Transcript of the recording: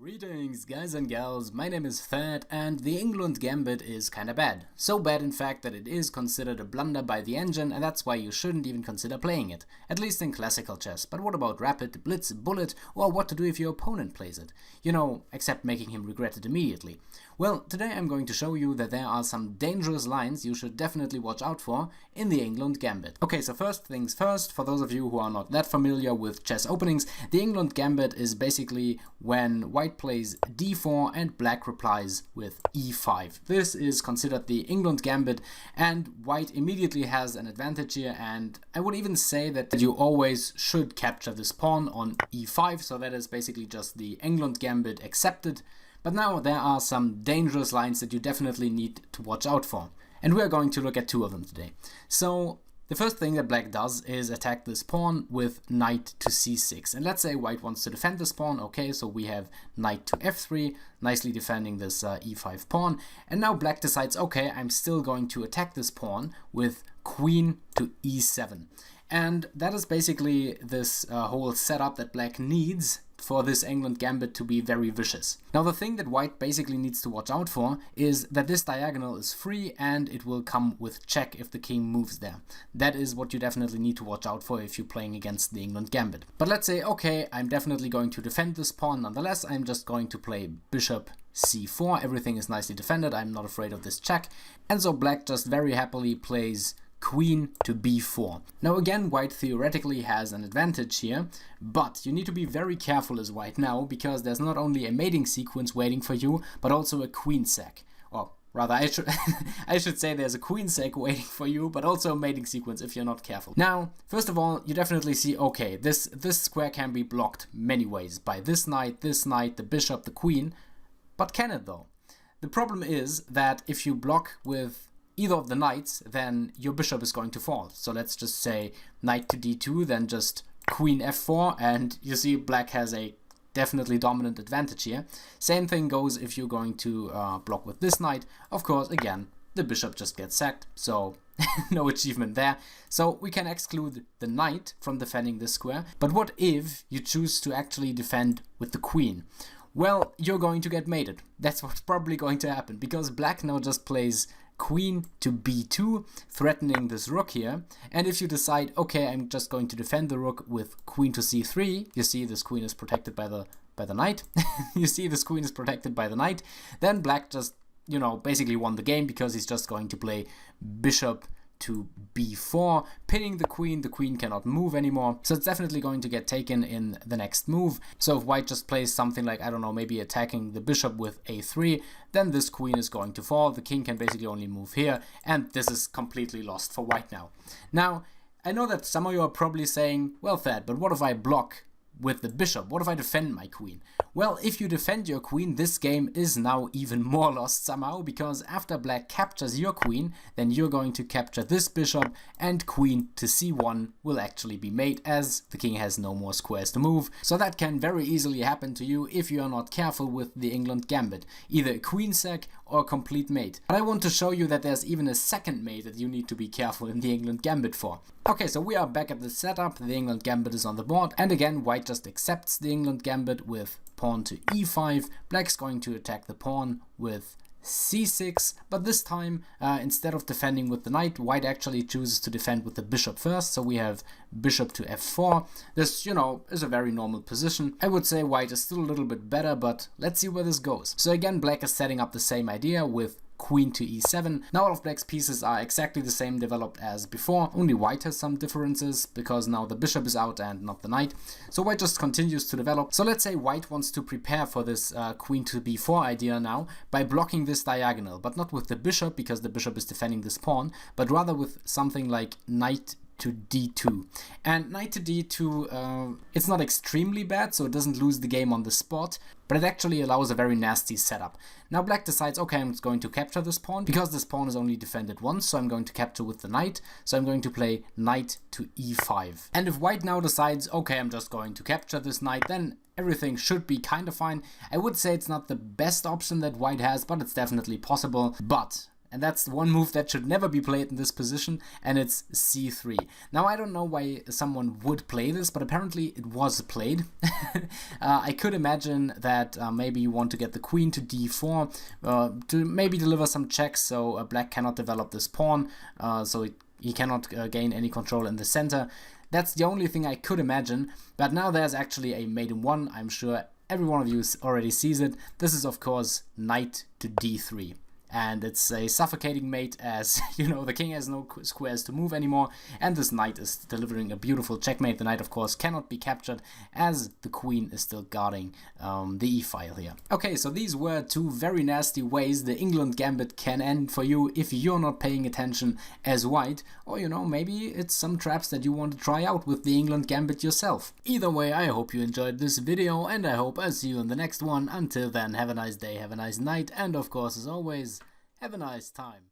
Greetings guys and gals, my name is Thad and the Englund Gambit is kinda bad. So bad in fact that it is considered a blunder by the engine, and that's why you shouldn't even consider playing it. At least in classical chess. But what about rapid, blitz, bullet, or what to do if your opponent plays it? You know, except making him regret it immediately. Well, today I'm going to show you that there are some dangerous lines you should definitely watch out for in the Englund Gambit. Okay, so first things first, for those of you who are not that familiar with chess openings, the Englund Gambit is basically when white plays d4 and black replies with e5. This is considered the Englund Gambit, and white immediately has an advantage here, and I would even say that you always should capture this pawn on e5, so that is basically just the Englund Gambit accepted. But now there are some dangerous lines that you definitely need to watch out for, and we are going to look at two of them today. So the first thing that black does is attack this pawn with knight to c6. And let's say white wants to defend this pawn. Okay, so we have knight to f3, nicely defending this e5 pawn. And now black decides, okay, I'm still going to attack this pawn with queen to e7. And that is basically this whole setup that black needs for this Englund Gambit to be very vicious. Now the thing that white basically needs to watch out for is that this diagonal is free and it will come with check if the king moves there. That is what you definitely need to watch out for if you're playing against the Englund Gambit. But let's say, okay, I'm definitely going to defend this pawn nonetheless. I'm just going to play bishop c4. Everything is nicely defended. I'm not afraid of this check. And so black just very happily plays queen to b4. Now again, white theoretically has an advantage here, but you need to be very careful as white now, because there's not only a mating sequence waiting for you, but also a queen sack. Or rather, I should say there's a queen sack waiting for you, but also a mating sequence if you're not careful. Now, first of all, you definitely see, okay, this square can be blocked many ways, by this knight, the bishop, the queen, but can it though? The problem is that if you block with either of the knights, then your bishop is going to fall. So let's just say knight to d2, then just queen f4, and you see black has a definitely dominant advantage here. Same thing goes if you're going to block with this knight. Of course, again, the bishop just gets sacked, so no achievement there. So we can exclude the knight from defending this square. But what if you choose to actually defend with the queen? Well, you're going to get mated. That's what's probably going to happen, because black now just plays queen to b2, threatening this rook here. And if you decide, okay, I'm just going to defend the rook with queen to c3, you see this queen is protected by the knight. You see this queen is protected by the knight. Then black just, you know, basically won the game, because he's just going to play bishop to b4, pinning the queen. The queen cannot move anymore, so it's definitely going to get taken in the next move. So if white just plays something like, I don't know, maybe attacking the bishop with a3, then this queen is going to fall. The king can basically only move here, and this is completely lost for white now. Now, I know that some of you are probably saying, well, Thad, but what if I block with the bishop? What if I defend my queen? Well, if you defend your queen, this game is now even more lost somehow, because after black captures your queen, then you're going to capture this bishop, and queen to c1 will actually be mate, as the king has no more squares to move. So that can very easily happen to you if you are not careful with the Englund Gambit, either a queen sack or a complete mate. But I want to show you that there's even a second mate that you need to be careful in the Englund Gambit for. Okay, so we are back at the setup. The Englund Gambit is on the board, and again white just accepts the Englund Gambit with pawn to e5. Black's going to attack the pawn with c6, but this time instead of defending with the knight, white actually chooses to defend with the bishop first. So we have bishop to f4. This, you know, is a very normal position. I would say white is still a little bit better, but let's see where this goes. So again, black is setting up the same idea with queen to e7. Now all of black's pieces are exactly the same developed as before, only white has some differences, because now the bishop is out and not the knight. So white just continues to develop. So let's say white wants to prepare for this queen to b4 idea now by blocking this diagonal, but not with the bishop, because the bishop is defending this pawn, but rather with something like knight to d2. And knight to d2, it's not extremely bad, so it doesn't lose the game on the spot, but it actually allows a very nasty setup. Now black decides, okay, I'm going to capture this pawn, because this pawn is only defended once, so I'm going to capture with the knight. So I'm going to play knight to e5. And if white now decides, okay, I'm just going to capture this knight, then everything should be kind of fine. I would say it's not the best option that white has, but it's definitely possible. But And that's one move that should never be played in this position, and it's c3. Now, I don't know why someone would play this, but apparently it was played. I could imagine that maybe you want to get the queen to d4 to maybe deliver some checks, so black cannot develop this pawn, so he cannot gain any control in the center. That's the only thing I could imagine, but now there's actually a mate in one. I'm sure every one of you already sees it. This is, of course, knight to d3. And it's a suffocating mate, as you know, the king has no squares to move anymore, and this knight is delivering a beautiful checkmate. The knight, of course, cannot be captured, as the queen is still guarding the e-file here. Okay, so these were two very nasty ways the Englund Gambit can end for you if you're not paying attention as white, or you know, maybe it's some traps that you want to try out with the Englund Gambit yourself. Either way, I hope you enjoyed this video, and I hope I see you in the next one. Until then, have a nice day, have a nice night, and of course, as always, have a nice time.